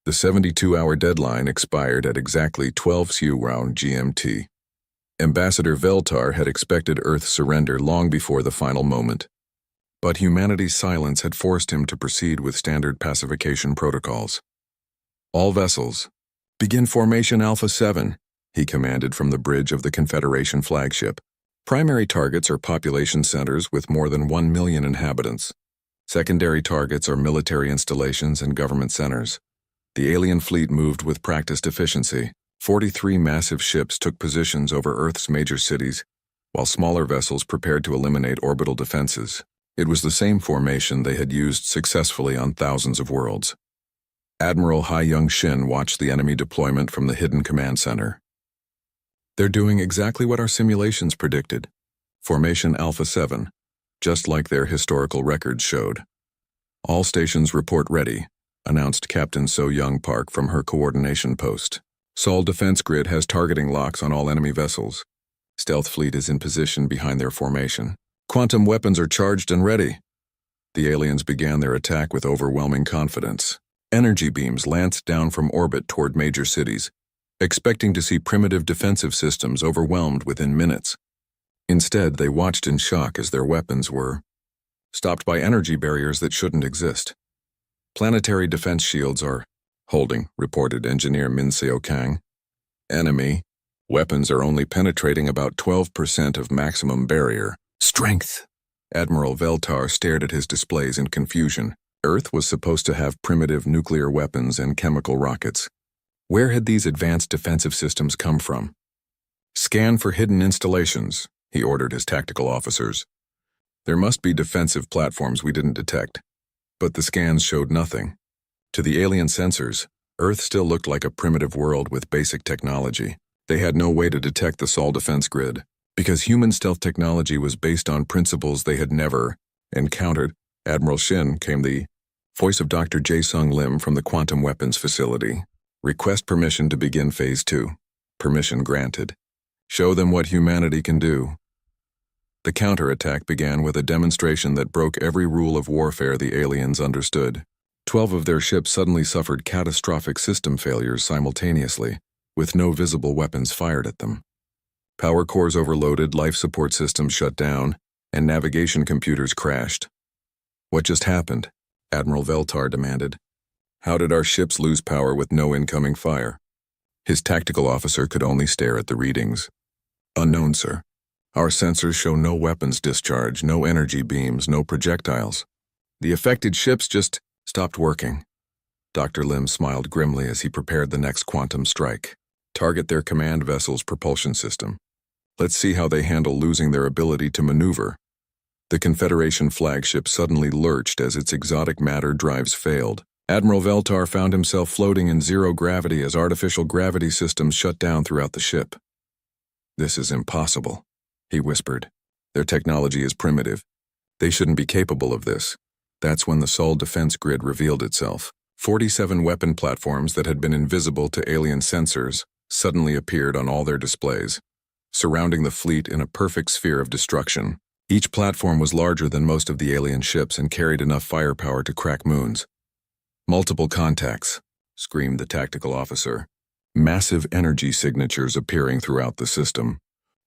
The 72-hour deadline expired at exactly 12 round GMT. Ambassador Veltar had expected Earth's surrender long before the final moment. But humanity's silence had forced him to proceed with standard pacification protocols. All vessels, begin formation Alpha 7, he commanded from the bridge of the Confederation flagship. Primary targets are population centers with more than 1 million inhabitants. Secondary targets are military installations and government centers. The alien fleet moved with practiced efficiency. 43 massive ships took positions over Earth's major cities, while smaller vessels prepared to eliminate orbital defenses. It was the same formation they had used successfully on thousands of worlds. Admiral Hai-Young Shin watched the enemy deployment from the hidden command center. They're doing exactly what our simulations predicted. Formation Alpha 7, just like their historical records showed. All stations report ready, announced Captain So-Young Park from her coordination post. Sol Defense Grid has targeting locks on all enemy vessels. Stealth Fleet is in position behind their formation. Quantum weapons are charged and ready. The aliens began their attack with overwhelming confidence. Energy beams lanced down from orbit toward major cities, expecting to see primitive defensive systems overwhelmed within minutes. Instead, they watched in shock as their weapons were stopped by energy barriers that shouldn't exist. Planetary defense shields are holding, reported engineer Min Seo Kang. Enemy weapons are only penetrating about 12% of maximum barrier strength. Admiral Veltar stared at his displays in confusion. Earth was supposed to have primitive nuclear weapons and chemical rockets. Where had these advanced defensive systems come from? Scan for hidden installations, he ordered his tactical officers. There must be defensive platforms we didn't detect, but the scans showed nothing. To the alien sensors, Earth still looked like a primitive world with basic technology. They had no way to detect the Sol defense grid, because human stealth technology was based on principles they had never encountered. Admiral Shin came the voice of Dr. Jae-Sung Lim from the Quantum Weapons Facility. Request permission to begin Phase 2. Permission granted. Show them what humanity can do. The counterattack began with a demonstration that broke every rule of warfare the aliens understood. 12 of their ships suddenly suffered catastrophic system failures simultaneously, with no visible weapons fired at them. Power cores overloaded, life support systems shut down, and navigation computers crashed. What just happened? Admiral Veltar demanded. How did our ships lose power with no incoming fire? His tactical officer could only stare at the readings. Unknown, sir. Our sensors show no weapons discharge, no energy beams, no projectiles. The affected ships just stopped working. Dr. Lim smiled grimly as he prepared the next quantum strike. Target their command vessel's propulsion system. Let's see how they handle losing their ability to maneuver. The Confederation flagship suddenly lurched as its exotic matter drives failed. Admiral Veltar found himself floating in zero gravity as artificial gravity systems shut down throughout the ship. This is impossible, he whispered. Their technology is primitive. They shouldn't be capable of this. That's when the Sol defense grid revealed itself. 47 weapon platforms that had been invisible to alien sensors suddenly appeared on all their displays, surrounding the fleet in a perfect sphere of destruction. Each platform was larger than most of the alien ships and carried enough firepower to crack moons. Multiple contacts, screamed the tactical officer. Massive energy signatures appearing throughout the system.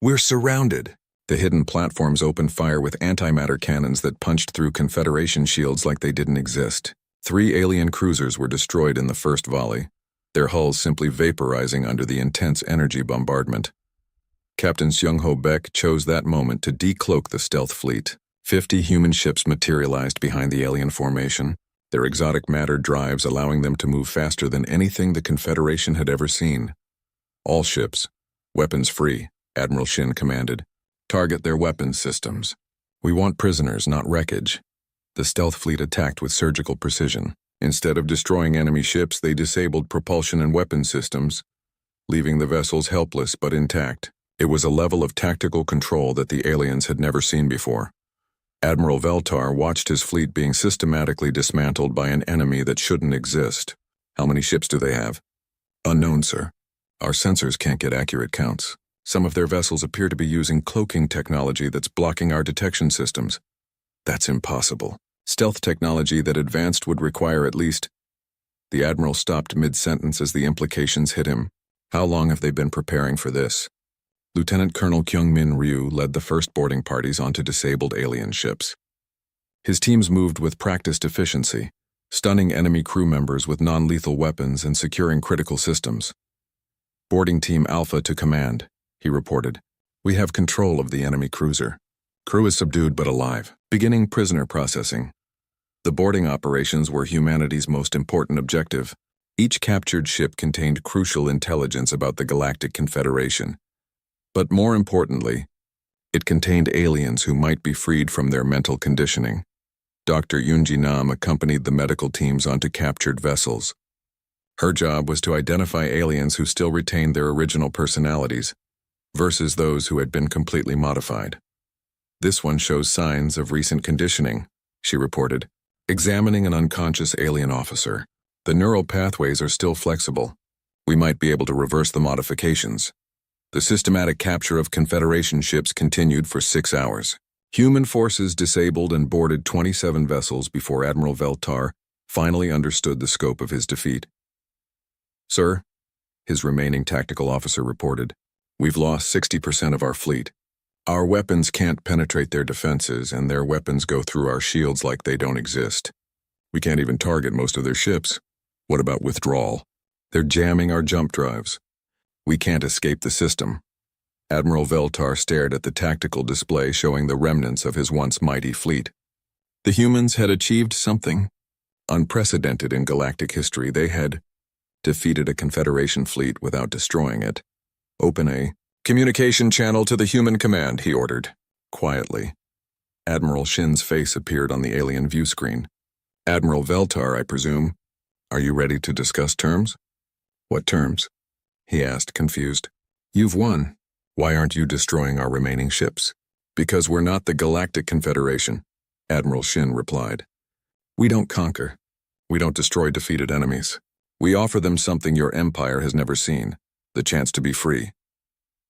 We're surrounded. The hidden platforms opened fire with antimatter cannons that punched through Confederation shields like they didn't exist. 3 alien cruisers were destroyed in the first volley, their hulls simply vaporizing under the intense energy bombardment. Captain Seung-Ho Baek chose that moment to decloak the stealth fleet. 50 human ships materialized behind the alien formation, their exotic matter drives allowing them to move faster than anything the Confederation had ever seen. All ships, weapons free, Admiral Shin commanded. Target their weapons systems. We want prisoners, not wreckage. The stealth fleet attacked with surgical precision. Instead of destroying enemy ships, they disabled propulsion and weapon systems, leaving the vessels helpless but intact. It was a level of tactical control that the aliens had never seen before. Admiral Veltar watched his fleet being systematically dismantled by an enemy that shouldn't exist. How many ships do they have? Unknown, sir. Our sensors can't get accurate counts. Some of their vessels appear to be using cloaking technology that's blocking our detection systems. That's impossible. Stealth technology that advanced would require at least... The Admiral stopped mid-sentence as the implications hit him. How long have they been preparing for this? Lieutenant Colonel Kyung-Min Ryu led the first boarding parties onto disabled alien ships. His teams moved with practiced efficiency, stunning enemy crew members with non-lethal weapons and securing critical systems. Boarding Team Alpha to command, he reported. We have control of the enemy cruiser. Crew is subdued but alive. Beginning prisoner processing. The boarding operations were humanity's most important objective. Each captured ship contained crucial intelligence about the Galactic Confederation. But more importantly, it contained aliens who might be freed from their mental conditioning. Dr. Yoonji Nam accompanied the medical teams onto captured vessels. Her job was to identify aliens who still retained their original personalities, versus those who had been completely modified. This one shows signs of recent conditioning, she reported. Examining an unconscious alien officer. The neural pathways are still flexible. We might be able to reverse the modifications. The systematic capture of Confederation ships continued for 6 hours. Human forces disabled and boarded 27 vessels before Admiral Veltar finally understood the scope of his defeat. Sir, his remaining tactical officer reported, we've lost 60% of our fleet. Our weapons can't penetrate their defenses, and their weapons go through our shields like they don't exist. We can't even target most of their ships. What about withdrawal? They're jamming our jump drives. We can't escape the system. Admiral Veltar stared at the tactical display showing the remnants of his once mighty fleet. The humans had achieved something unprecedented in galactic history. They had defeated a Confederation fleet without destroying it. Open a communication channel to the human command, he ordered, quietly. Admiral Shin's face appeared on the alien view screen. Admiral Veltar, I presume. Are you ready to discuss terms? What terms? He asked, confused. You've won. Why aren't you destroying our remaining ships? Because we're not the Galactic Confederation, Admiral Shin replied. We don't conquer. We don't destroy defeated enemies. We offer them something your empire has never seen, the chance to be free.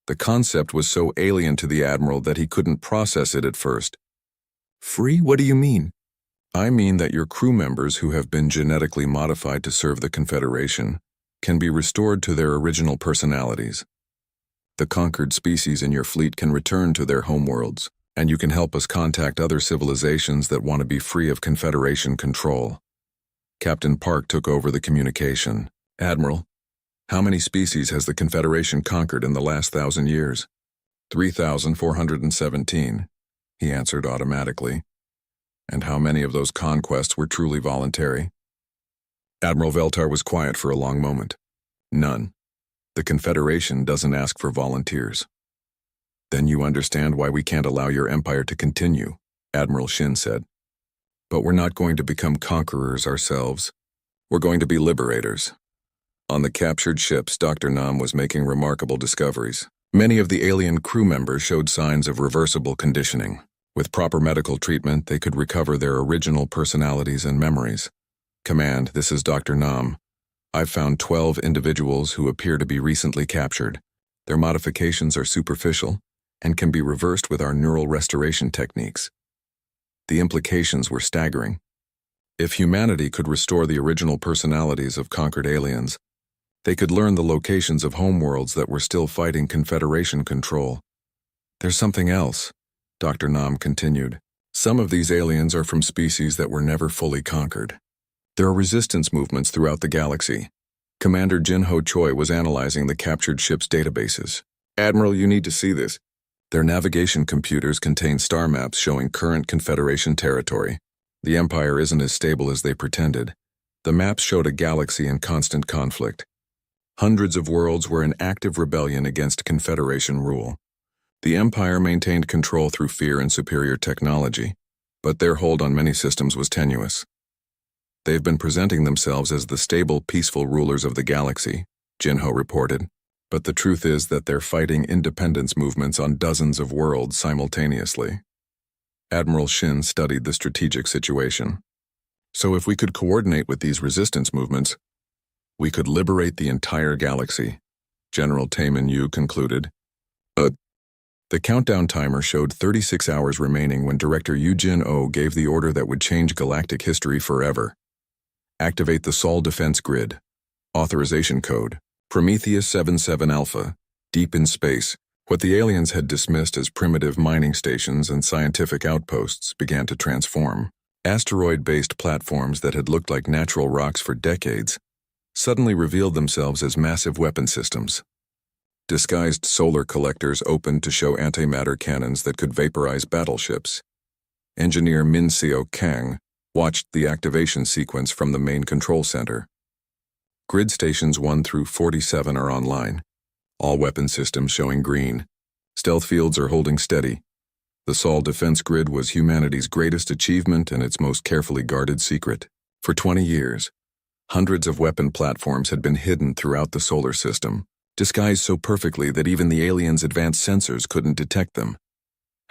The concept was so alien to the Admiral that he couldn't process it at first. Free? What do you mean? I mean that your crew members who have been genetically modified to serve the Confederation can be restored to their original personalities. The conquered species in your fleet can return to their homeworlds, and you can help us contact other civilizations that want to be free of Confederation control. Captain Park took over the communication. Admiral, how many species has the Confederation conquered in the last 1,000 years? 3,417, he answered automatically. And how many of those conquests were truly voluntary? Admiral Veltar was quiet for a long moment. None. The Confederation doesn't ask for volunteers. Then you understand why we can't allow your empire to continue, Admiral Shin said. But we're not going to become conquerors ourselves. We're going to be liberators. On the captured ships, Dr. Nam was making remarkable discoveries. Many of the alien crew members showed signs of reversible conditioning. With proper medical treatment, they could recover their original personalities and memories. Command, this is Dr. Nam. I've found 12 individuals who appear to be recently captured. Their modifications are superficial and can be reversed with our neural restoration techniques. The implications were staggering. If humanity could restore the original personalities of conquered aliens, they could learn the locations of homeworlds that were still fighting Confederation control. There's something else, Dr. Nam continued. Some of these aliens are from species that were never fully conquered. There are resistance movements throughout the galaxy. Commander Jin-Ho Choi was analyzing the captured ships' databases. Admiral, you need to see this. Their navigation computers contain star maps showing current Confederation territory. The Empire isn't as stable as they pretended. The maps showed a galaxy in constant conflict. Hundreds of worlds were in active rebellion against Confederation rule. The Empire maintained control through fear and superior technology, but their hold on many systems was tenuous. They've been presenting themselves as the stable, peaceful rulers of the galaxy, Jin-Ho reported, but the truth is that they're fighting independence movements on dozens of worlds simultaneously. Admiral Shin studied the strategic situation. So if we could coordinate with these resistance movements, we could liberate the entire galaxy, General Taemin Yu concluded. The countdown timer showed 36 hours remaining when Director Yu Jin-Oh gave the order that would change galactic history forever. Activate the Sol Defense Grid. Authorization code, Prometheus 77 Alpha. Deep in space, what the aliens had dismissed as primitive mining stations and scientific outposts began to transform. Asteroid-based platforms that had looked like natural rocks for decades suddenly revealed themselves as massive weapon systems. Disguised solar collectors opened to show antimatter cannons that could vaporize battleships. Engineer Min Seo Kang watched the activation sequence from the main control center. Grid stations 1 through 47 are online. All weapon systems showing green. Stealth fields are holding steady. The Sol Defense Grid was humanity's greatest achievement and its most carefully guarded secret. For 20 years, hundreds of weapon platforms had been hidden throughout the solar system, disguised so perfectly that even the aliens' advanced sensors couldn't detect them.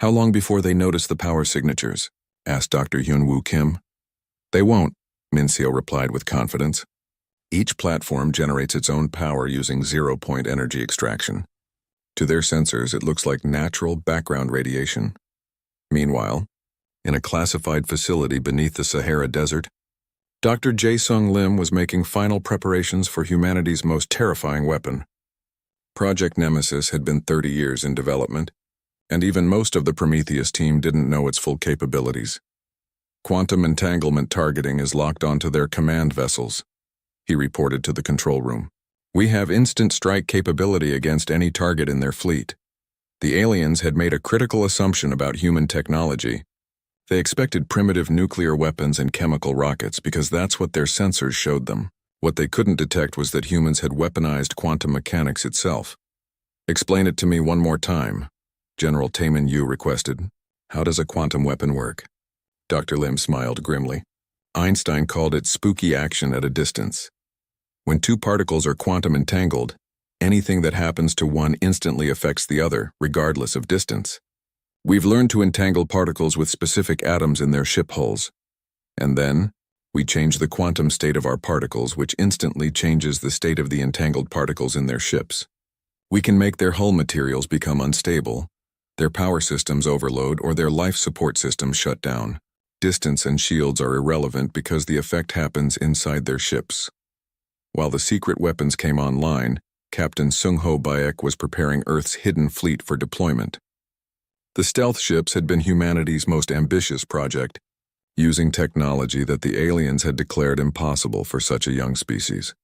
How long before they noticed the power signatures? Asked Dr. Hyun-Woo Kim. They won't, Min Seo replied with confidence. Each platform generates its own power using zero-point energy extraction. To their sensors, it looks like natural background radiation. Meanwhile, in a classified facility beneath the Sahara Desert, Dr. Jae-Sung Lim was making final preparations for humanity's most terrifying weapon. Project Nemesis had been 30 years in development, and even most of the Prometheus team didn't know its full capabilities. Quantum entanglement targeting is locked onto their command vessels, he reported to the control room. We have instant strike capability against any target in their fleet. The aliens had made a critical assumption about human technology. They expected primitive nuclear weapons and chemical rockets because that's what their sensors showed them. What they couldn't detect was that humans had weaponized quantum mechanics itself. Explain it to me one more time, General Taemin Yu requested. How does a quantum weapon work? Dr. Lim smiled grimly. Einstein called it spooky action at a distance. When two particles are quantum entangled, anything that happens to one instantly affects the other, regardless of distance. We've learned to entangle particles with specific atoms in their ship hulls. And then, we change the quantum state of our particles, which instantly changes the state of the entangled particles in their ships. We can make their hull materials become unstable, their power systems overload, or their life support systems shut down. Distance and shields are irrelevant because the effect happens inside their ships. While the secret weapons came online, Captain Sung-ho Baek was preparing Earth's hidden fleet for deployment. The stealth ships had been humanity's most ambitious project, using technology that the aliens had declared impossible for such a young species.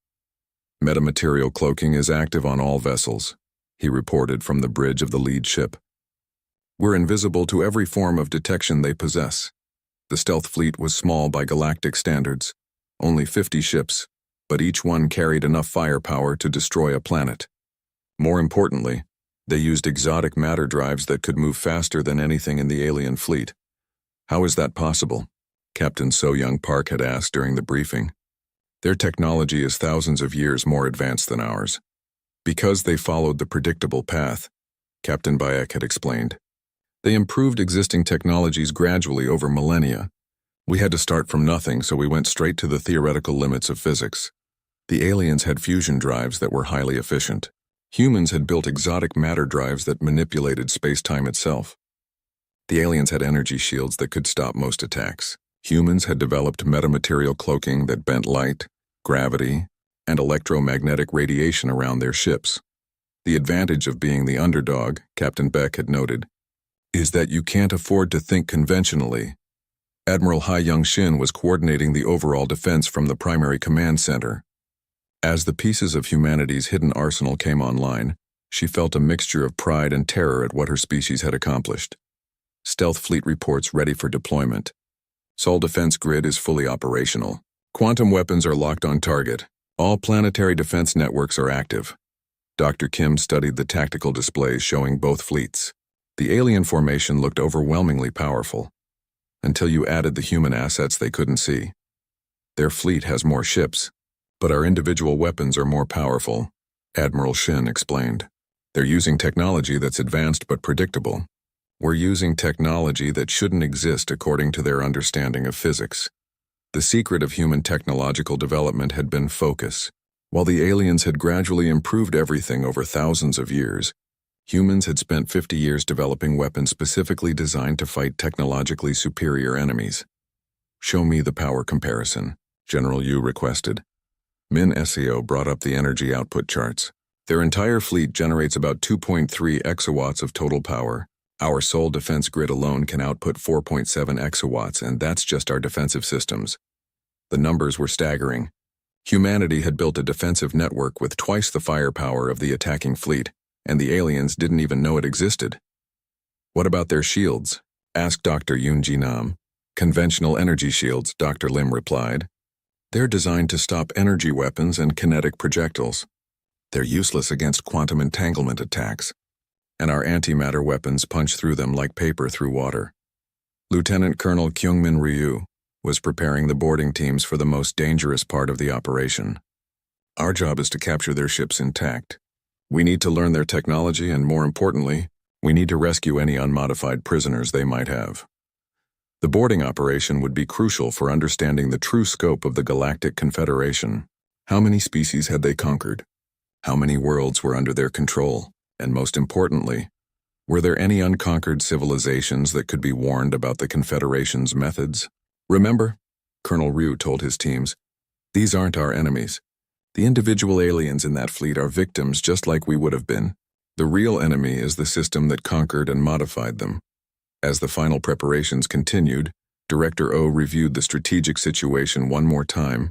Metamaterial cloaking is active on all vessels, he reported from the bridge of the lead ship. We're invisible to every form of detection they possess. The stealth fleet was small by galactic standards, only 50 ships, but each one carried enough firepower to destroy a planet. More importantly, they used exotic matter drives that could move faster than anything in the alien fleet. How is that possible? Captain So-Young Park had asked during the briefing. Their technology is thousands of years more advanced than ours. Because they followed the predictable path, Captain Baek had explained. They improved existing technologies gradually over millennia. We had to start from nothing, so we went straight to the theoretical limits of physics. The aliens had fusion drives that were highly efficient. Humans had built exotic matter drives that manipulated space-time itself. The aliens had energy shields that could stop most attacks. Humans had developed metamaterial cloaking that bent light, gravity, and electromagnetic radiation around their ships. The advantage of being the underdog, Captain Beck had noted, is that you can't afford to think conventionally. Admiral Ha Young-shin was coordinating the overall defense from the primary command center. As the pieces of humanity's hidden arsenal came online, she felt a mixture of pride and terror at what her species had accomplished. Stealth fleet reports ready for deployment. Sol Defense Grid is fully operational. Quantum weapons are locked on target. All planetary defense networks are active. Dr. Kim studied the tactical displays showing both fleets. The alien formation looked overwhelmingly powerful, until you added the human assets they couldn't see. Their fleet has more ships, but our individual weapons are more powerful, Admiral Shin explained. They're using technology that's advanced but predictable. We're using technology that shouldn't exist according to their understanding of physics. The secret of human technological development had been focus. While the aliens had gradually improved everything over thousands of years, humans had spent 50 years developing weapons specifically designed to fight technologically superior enemies. Show me the power comparison. General Yu requested. Min SEO brought up the energy output charts. Their entire fleet generates about 2.3 exawatts of total power. Our sole defense grid alone can output 4.7 exawatts, and that's just our defensive systems. The numbers were staggering. Humanity had built a defensive network with twice the firepower of the attacking fleet, and the aliens didn't even know it existed. What about their shields? Asked Dr. Yoon Ji-nam. Conventional energy shields, Dr. Lim replied. They're designed to stop energy weapons and kinetic projectiles. They're useless against quantum entanglement attacks, and our antimatter weapons punch through them like paper through water. Lieutenant Colonel Kyungmin Ryu was preparing the boarding teams for the most dangerous part of the operation. Our job is to capture their ships intact. We need to learn their technology, and more importantly, we need to rescue any unmodified prisoners they might have. The boarding operation would be crucial for understanding the true scope of the Galactic Confederation. How many species had they conquered? How many worlds were under their control? And most importantly, were there any unconquered civilizations that could be warned about the Confederation's methods? Remember, Colonel Ryu told his teams, these aren't our enemies. The individual aliens in that fleet are victims just like we would have been. The real enemy is the system that conquered and modified them. As the final preparations continued, Director O reviewed the strategic situation one more time.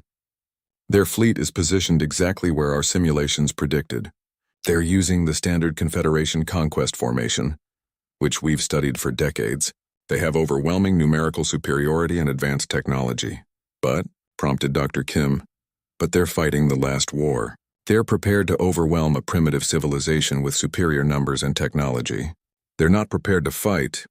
Their fleet is positioned exactly where our simulations predicted. They're using the standard Confederation conquest formation, which we've studied for decades. They have overwhelming numerical superiority and advanced technology. But, prompted Dr. Kim, they're fighting the last war. They're prepared to overwhelm a primitive civilization with superior numbers and technology. They're not prepared to fight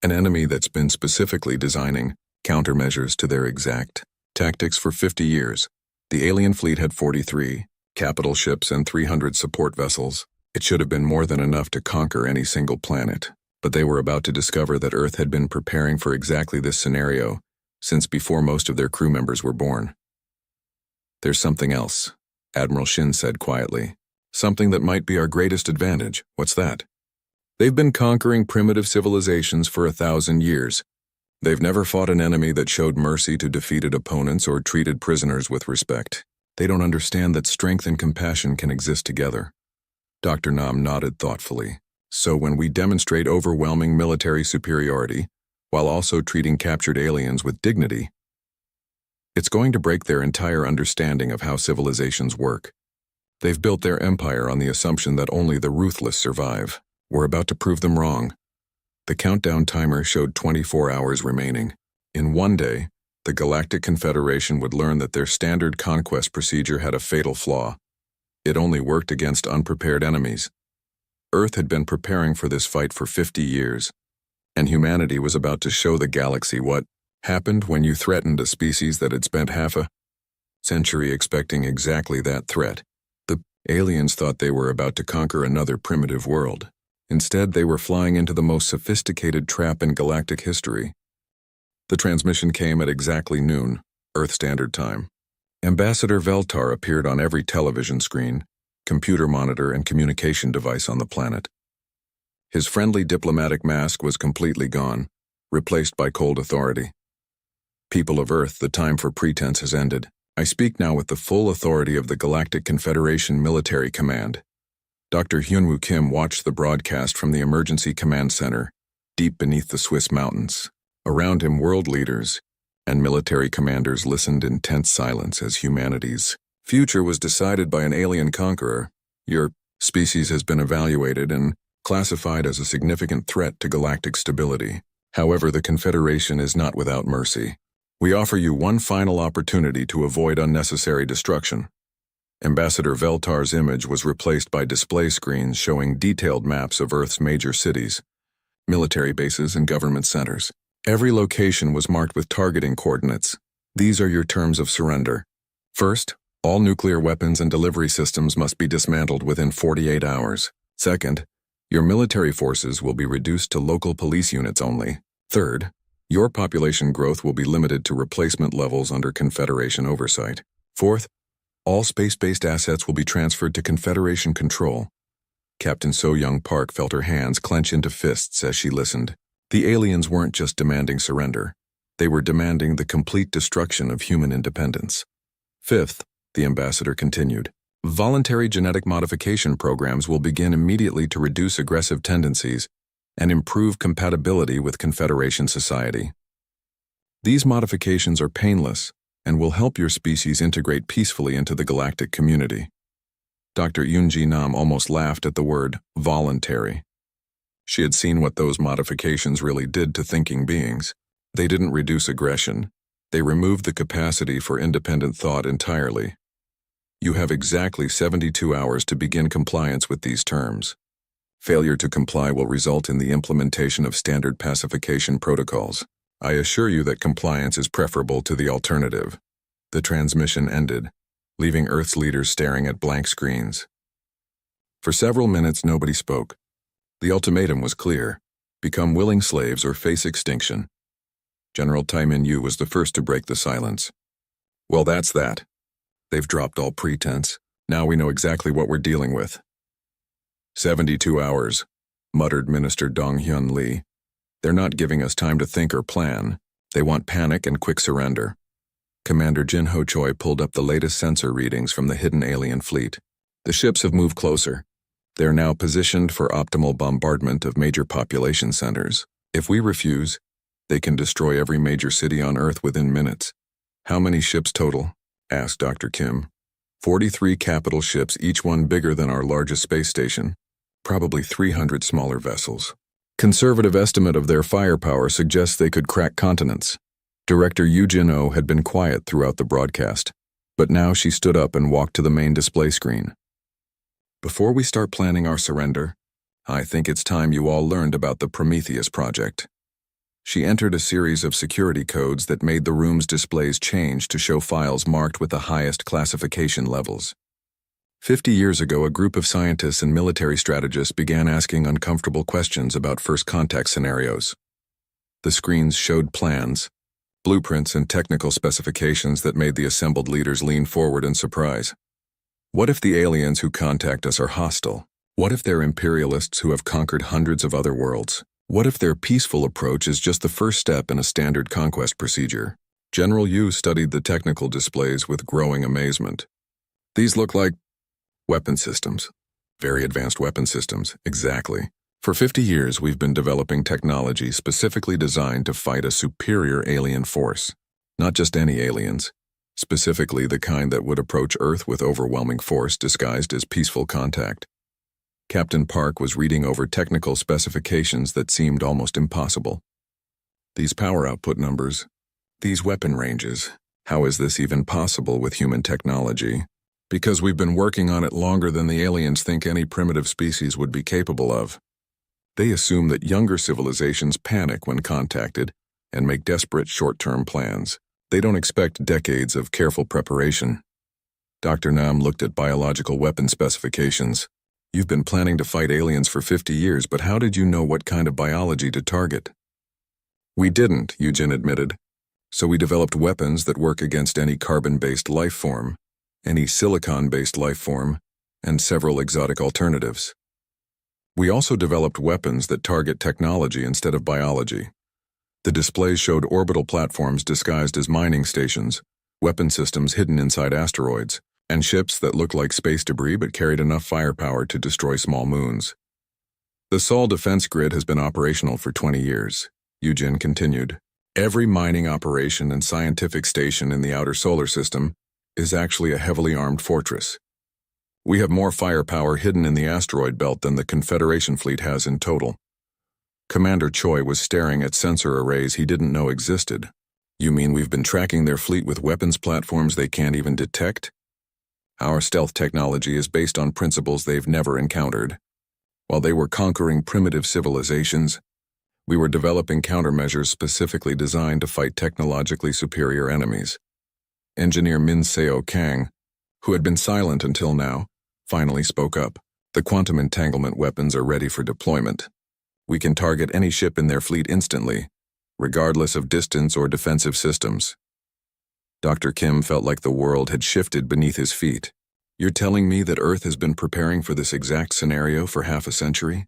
an enemy that's been specifically designing countermeasures to their exact tactics for 50 years. The alien fleet had 43 capital ships and 300 support vessels. It should have been more than enough to conquer any single planet. But they were about to discover that Earth had been preparing for exactly this scenario since before most of their crew members were born. There's something else, Admiral Shin said quietly. Something that might be our greatest advantage. What's that? They've been conquering primitive civilizations for 1,000 years. They've never fought an enemy that showed mercy to defeated opponents or treated prisoners with respect. They don't understand that strength and compassion can exist together. Dr. Nam nodded thoughtfully. So when we demonstrate overwhelming military superiority, while also treating captured aliens with dignity, it's going to break their entire understanding of how civilizations work. They've built their empire on the assumption that only the ruthless survive. We're about to prove them wrong. The countdown timer showed 24 hours remaining. In one day, the Galactic Confederation would learn that their standard conquest procedure had a fatal flaw. It only worked against unprepared enemies. Earth had been preparing for this fight for 50 years, and humanity was about to show the galaxy what happened when you threatened a species that had spent half a century expecting exactly that threat. The aliens thought they were about to conquer another primitive world. Instead, they were flying into the most sophisticated trap in galactic history. The transmission came at exactly noon, Earth Standard Time. Ambassador Veltar appeared on every television screen, computer monitor, and communication device on the planet. His friendly diplomatic mask was completely gone, replaced by cold authority. People of Earth, the time for pretense has ended. I speak now with the full authority of the Galactic Confederation Military Command. Dr. Hyunwoo Kim watched the broadcast from the Emergency Command Center, deep beneath the Swiss mountains. Around him, world leaders and military commanders listened in tense silence as humanity's future was decided by an alien conqueror. Your species has been evaluated and classified as a significant threat to galactic stability. However, the Confederation is not without mercy. We offer you one final opportunity to avoid unnecessary destruction. Ambassador Veltar's image was replaced by display screens showing detailed maps of Earth's major cities, military bases, and government centers. Every location was marked with targeting coordinates. These are your terms of surrender. First, all nuclear weapons and delivery systems must be dismantled within 48 hours. Second, your military forces will be reduced to local police units only. Third, your population growth will be limited to replacement levels under Confederation oversight. Fourth, all space-based assets will be transferred to Confederation control. Captain So-Young Park felt her hands clench into fists as she listened. The aliens weren't just demanding surrender. They were demanding the complete destruction of human independence. Fifth, the ambassador continued, voluntary genetic modification programs will begin immediately to reduce aggressive tendencies and improve compatibility with Confederation society. These modifications are painless and will help your species integrate peacefully into the galactic community. Dr. Yoonji Nam almost laughed at the word voluntary. She had seen what those modifications really did to thinking beings. They didn't reduce aggression. They removed the capacity for independent thought entirely. You have exactly 72 hours to begin compliance with these terms. Failure to comply will result in the implementation of standard pacification protocols. I assure you that compliance is preferable to the alternative. The transmission ended, leaving Earth's leaders staring at blank screens. For several minutes, nobody spoke. The ultimatum was clear: become willing slaves or face extinction. General Taimin Yu was the first to break the silence. Well, that's that. They've dropped all pretense. Now we know exactly what we're dealing with. 72 hours, muttered Minister Dong Hyun Lee. They're not giving us time to think or plan. They want panic and quick surrender. Commander Jin Ho Choi pulled up the latest sensor readings from the hidden alien fleet. The ships have moved closer. They're now positioned for optimal bombardment of major population centers. If we refuse, they can destroy every major city on Earth within minutes. How many ships total? Asked Dr. Kim. 43 capital ships, each one bigger than our largest space station. Probably 300 smaller vessels. Conservative estimate of their firepower suggests they could crack continents. Director Yu Jin-oh had been quiet throughout the broadcast, but now she stood up and walked to the main display screen. Before we start planning our surrender, I think it's time you all learned about the Prometheus project. She entered a series of security codes that made the room's displays change to show files marked with the highest classification levels. 50 years ago, a group of scientists and military strategists began asking uncomfortable questions about first contact scenarios. The screens showed plans, blueprints, and technical specifications that made the assembled leaders lean forward in surprise. What if the aliens who contact us are hostile? What if they're imperialists who have conquered hundreds of other worlds? What if their peaceful approach is just the first step in a standard conquest procedure? General Yu studied the technical displays with growing amazement. These look like weapon systems. Very advanced weapon systems, exactly. For 50 years, we've been developing technology specifically designed to fight a superior alien force. Not just any aliens, specifically the kind that would approach Earth with overwhelming force disguised as peaceful contact. Captain Park was reading over technical specifications that seemed almost impossible. These power output numbers, these weapon ranges, how is this even possible with human technology? Because we've been working on it longer than the aliens think any primitive species would be capable of. They assume that younger civilizations panic when contacted and make desperate short-term plans. They don't expect decades of careful preparation. Dr. Nam looked at biological weapon specifications. You've been planning to fight aliens for 50 years, but how did you know what kind of biology to target? We didn't, Eugene admitted. So we developed weapons that work against any carbon-based life form, any silicon-based life form, and several exotic alternatives. We also developed weapons that target technology instead of biology. The displays showed orbital platforms disguised as mining stations, weapon systems hidden inside asteroids, and ships that looked like space debris but carried enough firepower to destroy small moons. The Sol defense grid has been operational for 20 years, Eugene continued. Every mining operation and scientific station in the outer solar system is actually a heavily armed fortress. We have more firepower hidden in the asteroid belt than the Confederation fleet has in total. Commander Choi was staring at sensor arrays he didn't know existed. You mean we've been tracking their fleet with weapons platforms they can't even detect? Our stealth technology is based on principles they've never encountered. While they were conquering primitive civilizations, we were developing countermeasures specifically designed to fight technologically superior enemies. Engineer Min Seo Kang, who had been silent until now, finally spoke up. The quantum entanglement weapons are ready for deployment. We can target any ship in their fleet instantly, regardless of distance or defensive systems. Dr. Kim felt like the world had shifted beneath his feet. You're telling me that Earth has been preparing for this exact scenario for half a century?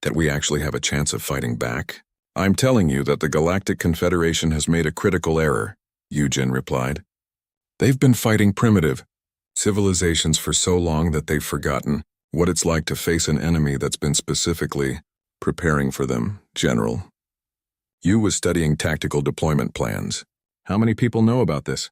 That we actually have a chance of fighting back? I'm telling you that the Galactic Confederation has made a critical error, Eugen replied. They've been fighting primitive civilizations for so long that they've forgotten what it's like to face an enemy that's been specifically preparing for them, General. You was studying tactical deployment plans. How many people know about this?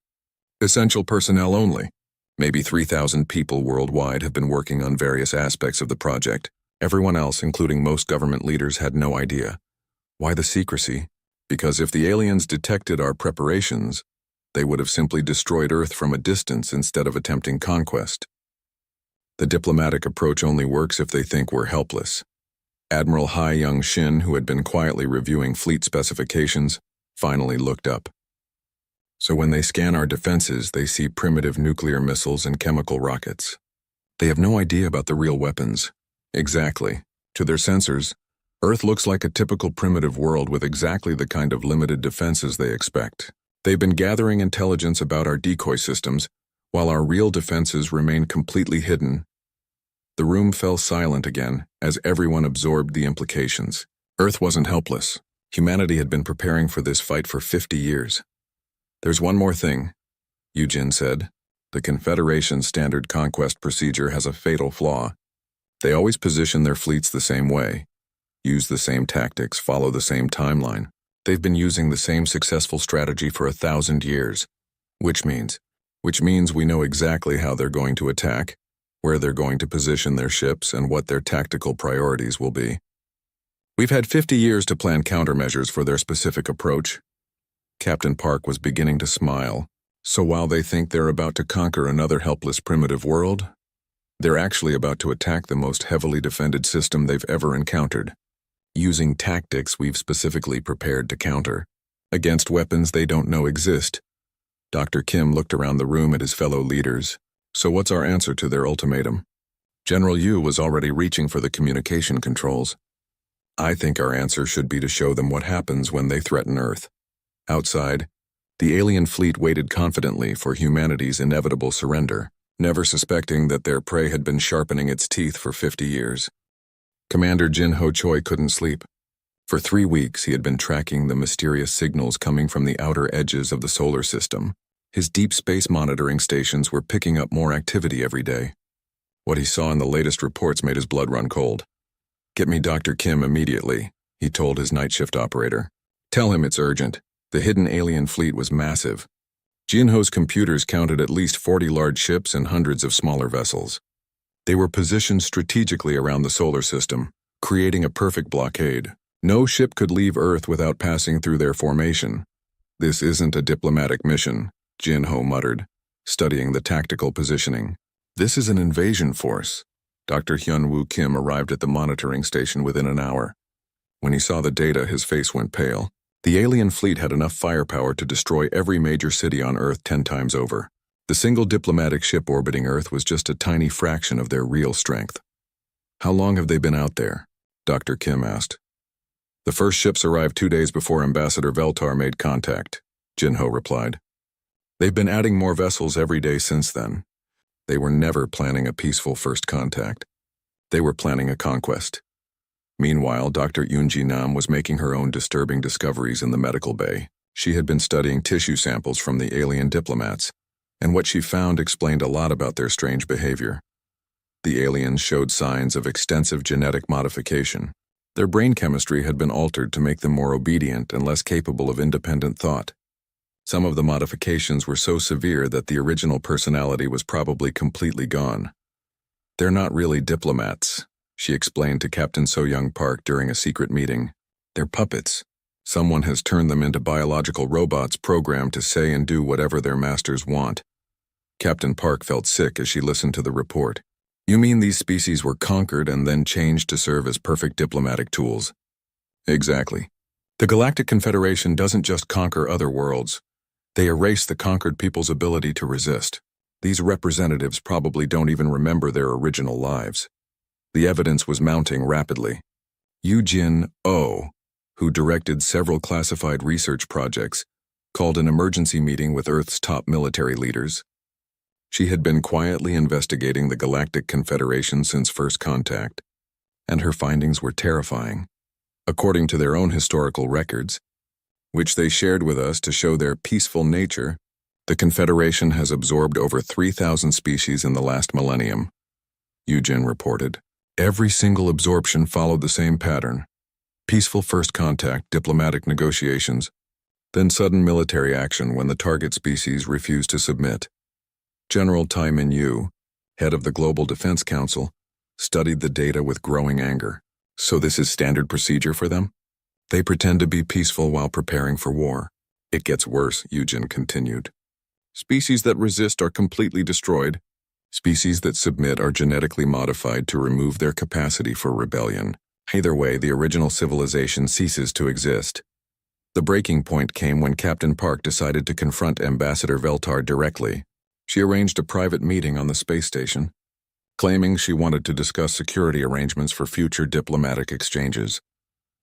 Essential personnel only. Maybe 3,000 people worldwide have been working on various aspects of the project. Everyone else, including most government leaders, had no idea. Why the secrecy? Because if the aliens detected our preparations, they would have simply destroyed Earth from a distance instead of attempting conquest. The diplomatic approach only works if they think we're helpless. Admiral Hai Young-shin, who had been quietly reviewing fleet specifications, finally looked up. So when they scan our defenses, they see primitive nuclear missiles and chemical rockets. They have no idea about the real weapons. Exactly. To their sensors, Earth looks like a typical primitive world with exactly the kind of limited defenses they expect. They've been gathering intelligence about our decoy systems, while our real defenses remain completely hidden. The room fell silent again as everyone absorbed the implications. Earth wasn't helpless. Humanity had been preparing for this fight for 50 years. There's one more thing, Eugen said. The Confederation's standard conquest procedure has a fatal flaw. They always position their fleets the same way, use the same tactics, follow the same timeline. They've been using the same successful strategy for 1,000 years. Which means we know exactly how they're going to attack, where they're going to position their ships, and what their tactical priorities will be. We've had 50 years to plan countermeasures for their specific approach. Captain Park was beginning to smile. So while they think they're about to conquer another helpless primitive world, they're actually about to attack the most heavily defended system they've ever encountered, using tactics we've specifically prepared to counter, against weapons they don't know exist. Dr. Kim looked around the room at his fellow leaders. So what's our answer to their ultimatum? General Yu was already reaching for the communication controls. I think our answer should be to show them what happens when they threaten Earth. Outside, the alien fleet waited confidently for humanity's inevitable surrender, never suspecting that their prey had been sharpening its teeth for 50 years. Commander Jin Ho Choi couldn't sleep. For 3 weeks, he had been tracking the mysterious signals coming from the outer edges of the solar system. His deep space monitoring stations were picking up more activity every day. What he saw in the latest reports made his blood run cold. "Get me Dr. Kim immediately," he told his night shift operator. "Tell him it's urgent." The hidden alien fleet was massive. Jinho's computers counted at least 40 large ships and hundreds of smaller vessels. They were positioned strategically around the solar system, creating a perfect blockade. No ship could leave Earth without passing through their formation. "This isn't a diplomatic mission," Jinho muttered, studying the tactical positioning. "This is an invasion force." Dr. Hyun-woo Kim arrived at the monitoring station within an hour. When he saw the data, his face went pale. The alien fleet had enough firepower to destroy every major city on Earth 10 times over. The single diplomatic ship orbiting Earth was just a tiny fraction of their real strength. "How long have they been out there?" Dr. Kim asked. "The first ships arrived 2 days before Ambassador Veltar made contact," Jinho replied. "They've been adding more vessels every day since then. They were never planning a peaceful first contact. They were planning a conquest." Meanwhile, Dr. Yoonji Nam was making her own disturbing discoveries in the medical bay. She had been studying tissue samples from the alien diplomats, and what she found explained a lot about their strange behavior. The aliens showed signs of extensive genetic modification. Their brain chemistry had been altered to make them more obedient and less capable of independent thought. Some of the modifications were so severe that the original personality was probably completely gone. "They're not really diplomats," she explained to Captain So-young Park during a secret meeting. "They're puppets. Someone has turned them into biological robots programmed to say and do whatever their masters want." Captain Park felt sick as she listened to the report. "You mean these species were conquered and then changed to serve as perfect diplomatic tools?" "Exactly. The Galactic Confederation doesn't just conquer other worlds. They erase the conquered people's ability to resist. These representatives probably don't even remember their original lives." The evidence was mounting rapidly. Yoojin Oh, who directed several classified research projects, called an emergency meeting with Earth's top military leaders. She had been quietly investigating the Galactic Confederation since first contact, and her findings were terrifying. According to their own historical records, which they shared with us to show their peaceful nature, the Confederation has absorbed over 3,000 species in the last millennium, Eugen reported. Every single absorption followed the same pattern. Peaceful first contact, diplomatic negotiations, then sudden military action when the target species refused to submit. General Tai Min-yu, head of the Global Defense Council, studied the data with growing anger. So this is standard procedure for them? They pretend to be peaceful while preparing for war. It gets worse, Eugen continued. Species that resist are completely destroyed. Species that submit are genetically modified to remove their capacity for rebellion. Either way, the original civilization ceases to exist. The breaking point came when Captain Park decided to confront Ambassador Veltar directly. She arranged a private meeting on the space station, claiming she wanted to discuss security arrangements for future diplomatic exchanges.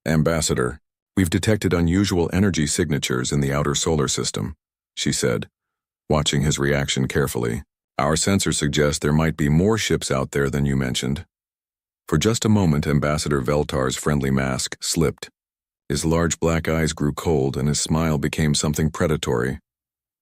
Ambassador, we've detected unusual energy signatures in the outer solar system, she said, watching his reaction carefully. Our sensors suggest there might be more ships out there than you mentioned. For just a moment, Ambassador Veltar's friendly mask slipped. His large black eyes grew cold and his smile became something predatory.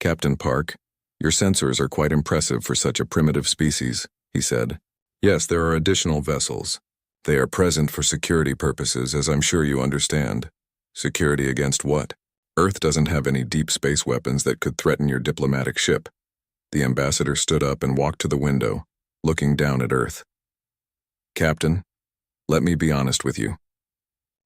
Captain Park, your sensors are quite impressive for such a primitive species, he said. Yes, there are additional vessels. They are present for security purposes, as I'm sure you understand. Security against what? Earth doesn't have any deep space weapons that could threaten your diplomatic ship. The ambassador stood up and walked to the window, looking down at Earth. Captain, let me be honest with you.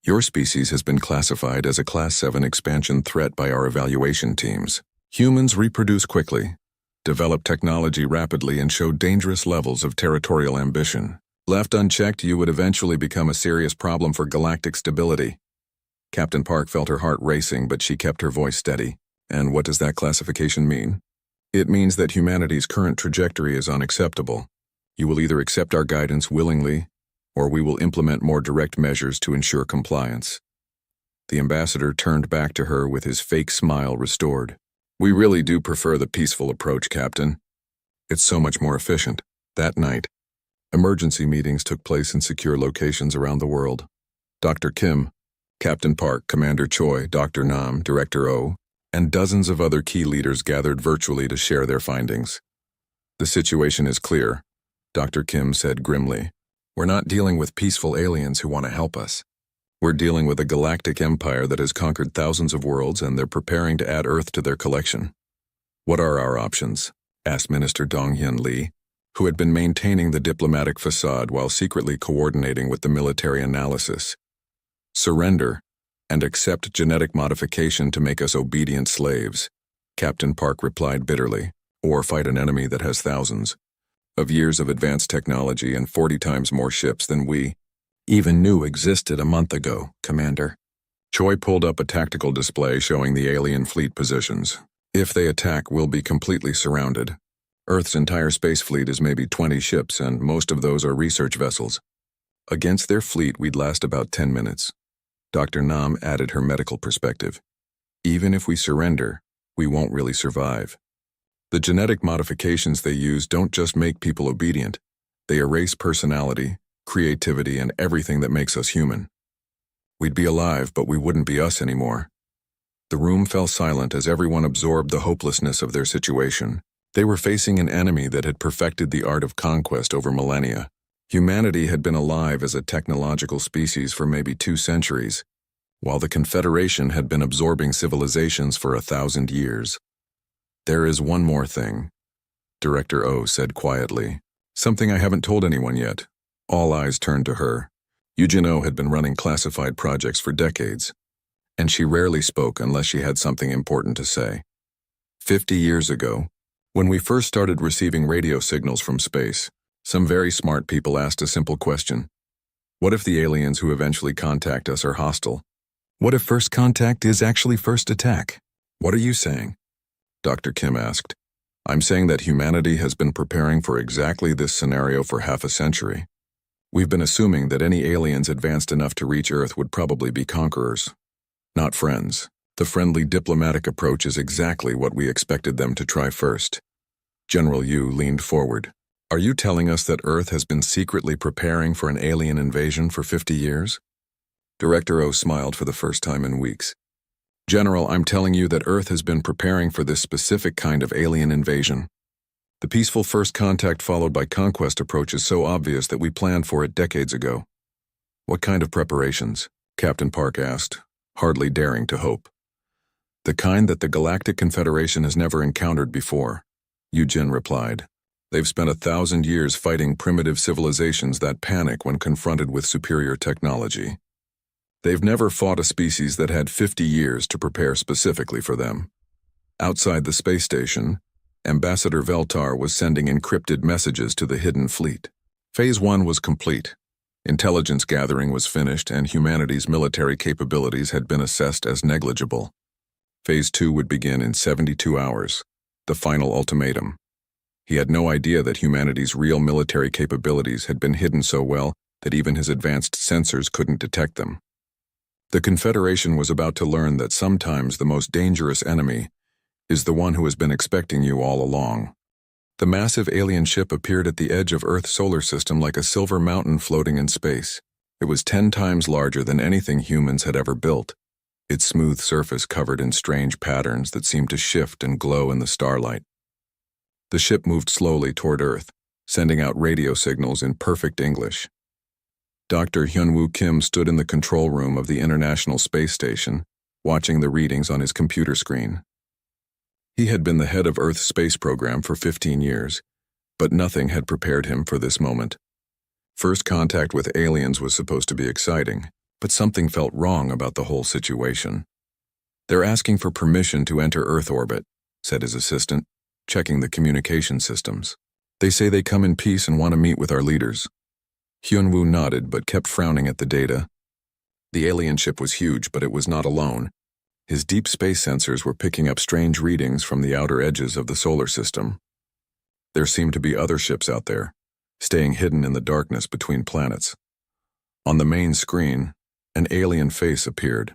Your species has been classified as a Class 7 expansion threat by our evaluation teams. Humans reproduce quickly, develop technology rapidly, and show dangerous levels of territorial ambition. Left unchecked, you would eventually become a serious problem for galactic stability. Captain Park felt her heart racing, but she kept her voice steady. And what does that classification mean? It means that humanity's current trajectory is unacceptable. You will either accept our guidance willingly, or we will implement more direct measures to ensure compliance. The ambassador turned back to her with his fake smile restored. We really do prefer the peaceful approach, Captain. It's so much more efficient. That night, emergency meetings took place in secure locations around the world. Dr. Kim, Captain Park, Commander Choi, Dr. Nam, Director O, and dozens of other key leaders gathered virtually to share their findings. The situation is clear, Dr. Kim said grimly. We're not dealing with peaceful aliens who want to help us. We're dealing with a galactic empire that has conquered thousands of worlds, and they're preparing to add Earth to their collection. What are our options? Asked Minister Dong-Hyun Lee, who had been maintaining the diplomatic facade while secretly coordinating with the military analysis. Surrender and accept genetic modification to make us obedient slaves, Captain Park replied bitterly, or fight an enemy that has thousands of years of advanced technology and 40 times more ships than we even knew existed a month ago, Commander. Choi pulled up a tactical display showing the alien fleet positions. If they attack, we'll be completely surrounded. Earth's entire space fleet is maybe 20 ships, and most of those are research vessels. Against their fleet, we'd last about 10 minutes. Dr. Nam added her medical perspective. Even if we surrender, we won't really survive. The genetic modifications they use don't just make people obedient. They erase personality, creativity, and everything that makes us human. We'd be alive, but we wouldn't be us anymore. The room fell silent as everyone absorbed the hopelessness of their situation. They were facing an enemy that had perfected the art of conquest over millennia. Humanity had been alive as a technological species for maybe 2 centuries, while the Confederation had been absorbing civilizations for 1,000 years. There is one more thing, Director O said quietly. Something I haven't told anyone yet. All eyes turned to her. Eugen O had been running classified projects for decades, and she rarely spoke unless she had something important to say. 50 years ago, when we first started receiving radio signals from space, some very smart people asked a simple question. What if the aliens who eventually contact us are hostile? What if first contact is actually first attack? What are you saying? Dr. Kim asked. I'm saying that humanity has been preparing for exactly this scenario for half a century. We've been assuming that any aliens advanced enough to reach Earth would probably be conquerors, not friends. The friendly diplomatic approach is exactly what we expected them to try first. General Yu leaned forward. Are you telling us that Earth has been secretly preparing for an alien invasion for 50 years? Director O smiled for the first time in weeks. General, I'm telling you that Earth has been preparing for this specific kind of alien invasion. The peaceful first contact followed by conquest approach is so obvious that we planned for it decades ago. What kind of preparations? Captain Park asked, hardly daring to hope. The kind that the Galactic Confederation has never encountered before, Eugene replied. They've spent 1,000 years fighting primitive civilizations that panic when confronted with superior technology. They've never fought a species that had 50 years to prepare specifically for them. Outside the space station, Ambassador Veltar was sending encrypted messages to the hidden fleet. Phase 1 was complete. Intelligence gathering was finished and humanity's military capabilities had been assessed as negligible. Phase 2 would begin in 72 hours, the final ultimatum. He had no idea that humanity's real military capabilities had been hidden so well that even his advanced sensors couldn't detect them. The Confederation was about to learn that sometimes the most dangerous enemy is the one who has been expecting you all along. The massive alien ship appeared at the edge of Earth's solar system like a silver mountain floating in space. It was 10 times larger than anything humans had ever built, its smooth surface covered in strange patterns that seemed to shift and glow in the starlight. The ship moved slowly toward Earth, sending out radio signals in perfect English. Dr. Hyunwoo Kim stood in the control room of the International Space Station, watching the readings on his computer screen. He had been the head of Earth's space program for 15 years, but nothing had prepared him for this moment. First contact with aliens was supposed to be exciting, but something felt wrong about the whole situation. They're asking for permission to enter Earth orbit, said his assistant, checking the communication systems. They say they come in peace and want to meet with our leaders. Hyunwoo nodded but kept frowning at the data. The alien ship was huge, but it was not alone. His deep space sensors were picking up strange readings from the outer edges of the solar system. There seemed to be other ships out there, staying hidden in the darkness between planets. On the main screen, an alien face appeared.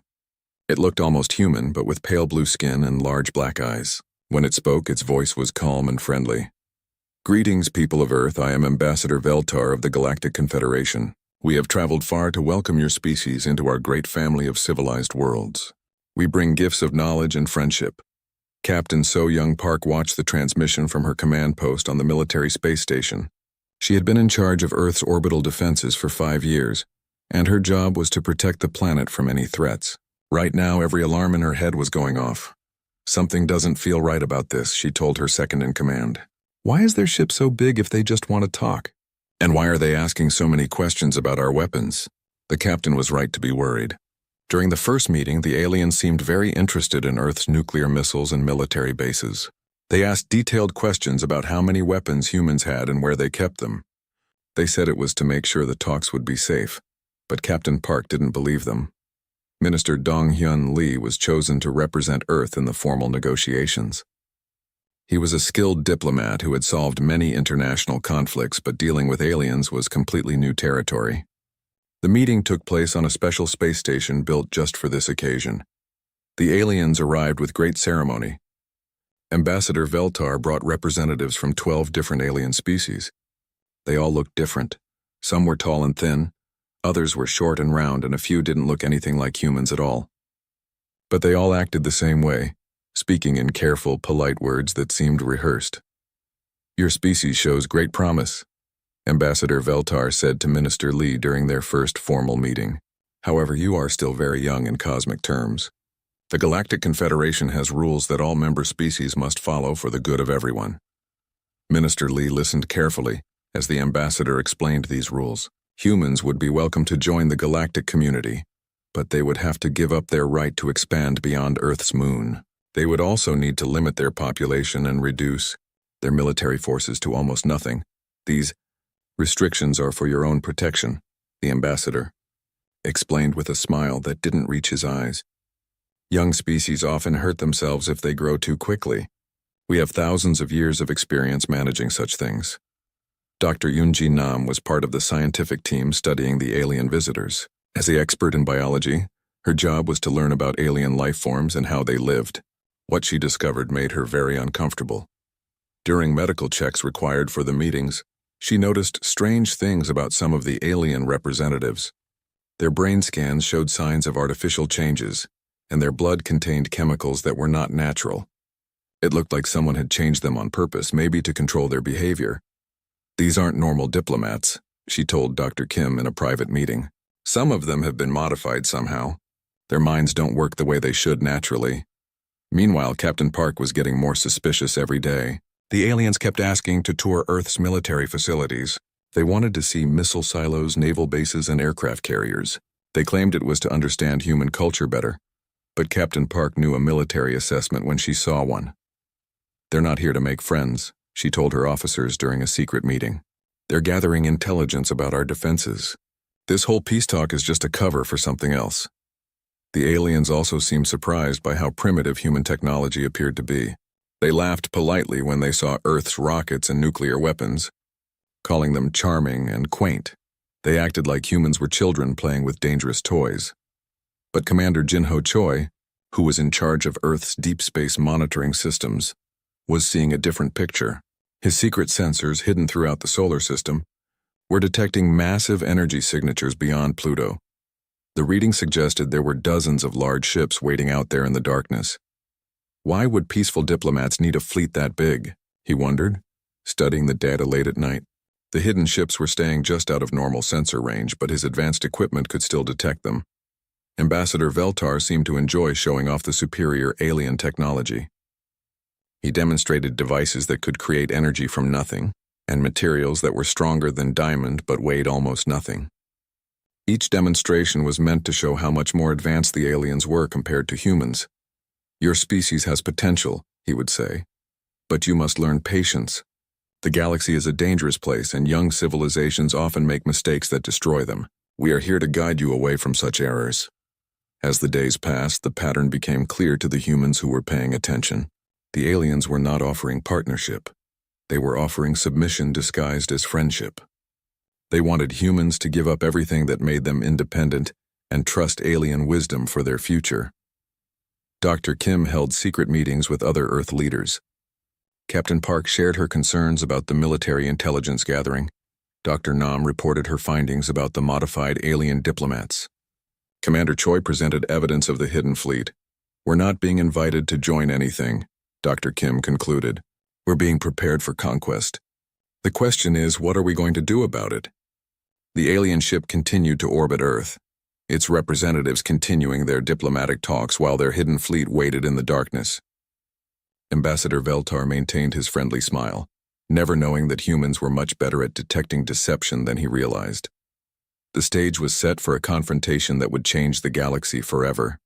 It looked almost human, but with pale blue skin and large black eyes. When it spoke, its voice was calm and friendly. Greetings, people of Earth. I am Ambassador Veltar of the Galactic Confederation. We have traveled far to welcome your species into our great family of civilized worlds. We bring gifts of knowledge and friendship. Captain So-Young Park watched the transmission from her command post on the military space station. She had been in charge of Earth's orbital defenses for 5 years, and her job was to protect the planet from any threats. Right now, every alarm in her head was going off. Something doesn't feel right about this, she told her second-in-command. Why is their ship so big if they just want to talk? And why are they asking so many questions about our weapons? The captain was right to be worried. During the first meeting, the aliens seemed very interested in Earth's nuclear missiles and military bases. They asked detailed questions about how many weapons humans had and where they kept them. They said it was to make sure the talks would be safe, but Captain Park didn't believe them. Minister Dong-Hyun Lee was chosen to represent Earth in the formal negotiations. He was a skilled diplomat who had solved many international conflicts, but dealing with aliens was completely new territory. The meeting took place on a special space station built just for this occasion. The aliens arrived with great ceremony. Ambassador Veltar brought representatives from 12 different alien species. They all looked different. Some were tall and thin, others were short and round, and a few didn't look anything like humans at all. But they all acted the same way, speaking in careful, polite words that seemed rehearsed. Your species shows great promise, Ambassador Veltar said to Minister Lee during their first formal meeting. However, you are still very young in cosmic terms. The Galactic Confederation has rules that all member species must follow for the good of everyone. Minister Lee listened carefully as the ambassador explained these rules. Humans would be welcome to join the galactic community, but they would have to give up their right to expand beyond Earth's moon. They would also need to limit their population and reduce their military forces to almost nothing. These restrictions are for your own protection, the ambassador explained with a smile that didn't reach his eyes. Young species often hurt themselves if they grow too quickly. We have thousands of years of experience managing such things. Dr. Yoonji Nam was part of the scientific team studying the alien visitors. As the expert in biology, her job was to learn about alien life forms and how they lived. What she discovered made her very uncomfortable. During medical checks required for the meetings, she noticed strange things about some of the alien representatives. Their brain scans showed signs of artificial changes, and their blood contained chemicals that were not natural. It looked like someone had changed them on purpose, maybe to control their behavior. "These aren't normal diplomats," she told Dr. Kim in a private meeting. "Some of them have been modified somehow. Their minds don't work the way they should naturally." Meanwhile, Captain Park was getting more suspicious every day. The aliens kept asking to tour Earth's military facilities. They wanted to see missile silos, naval bases, and aircraft carriers. They claimed it was to understand human culture better, but Captain Park knew a military assessment when she saw one. "They're not here to make friends," she told her officers during a secret meeting. "They're gathering intelligence about our defenses. This whole peace talk is just a cover for something else." The aliens also seemed surprised by how primitive human technology appeared to be. They laughed politely when they saw Earth's rockets and nuclear weapons, calling them charming and quaint. They acted like humans were children playing with dangerous toys. But Commander Jinho Choi, who was in charge of Earth's deep space monitoring systems, was seeing a different picture. His secret sensors, hidden throughout the solar system, were detecting massive energy signatures beyond Pluto. The reading suggested there were dozens of large ships waiting out there in the darkness. Why would peaceful diplomats need a fleet that big? He wondered, studying the data late at night. The hidden ships were staying just out of normal sensor range, but his advanced equipment could still detect them. Ambassador Veltar seemed to enjoy showing off the superior alien technology. He demonstrated devices that could create energy from nothing, and materials that were stronger than diamond but weighed almost nothing. Each demonstration was meant to show how much more advanced the aliens were compared to humans. "Your species has potential," he would say, "but you must learn patience. The galaxy is a dangerous place, and young civilizations often make mistakes that destroy them. We are here to guide you away from such errors." As the days passed, the pattern became clear to the humans who were paying attention. The aliens were not offering partnership. They were offering submission disguised as friendship. They wanted humans to give up everything that made them independent and trust alien wisdom for their future. Dr. Kim held secret meetings with other Earth leaders. Captain Park shared her concerns about the military intelligence gathering. Dr. Nam reported her findings about the modified alien diplomats. Commander Choi presented evidence of the hidden fleet. "We're not being invited to join anything," Dr. Kim concluded. "We're being prepared for conquest. The question is, what are we going to do about it?" The alien ship continued to orbit Earth, its representatives continuing their diplomatic talks while their hidden fleet waited in the darkness. Ambassador Veltar maintained his friendly smile, never knowing that humans were much better at detecting deception than he realized. The stage was set for a confrontation that would change the galaxy forever.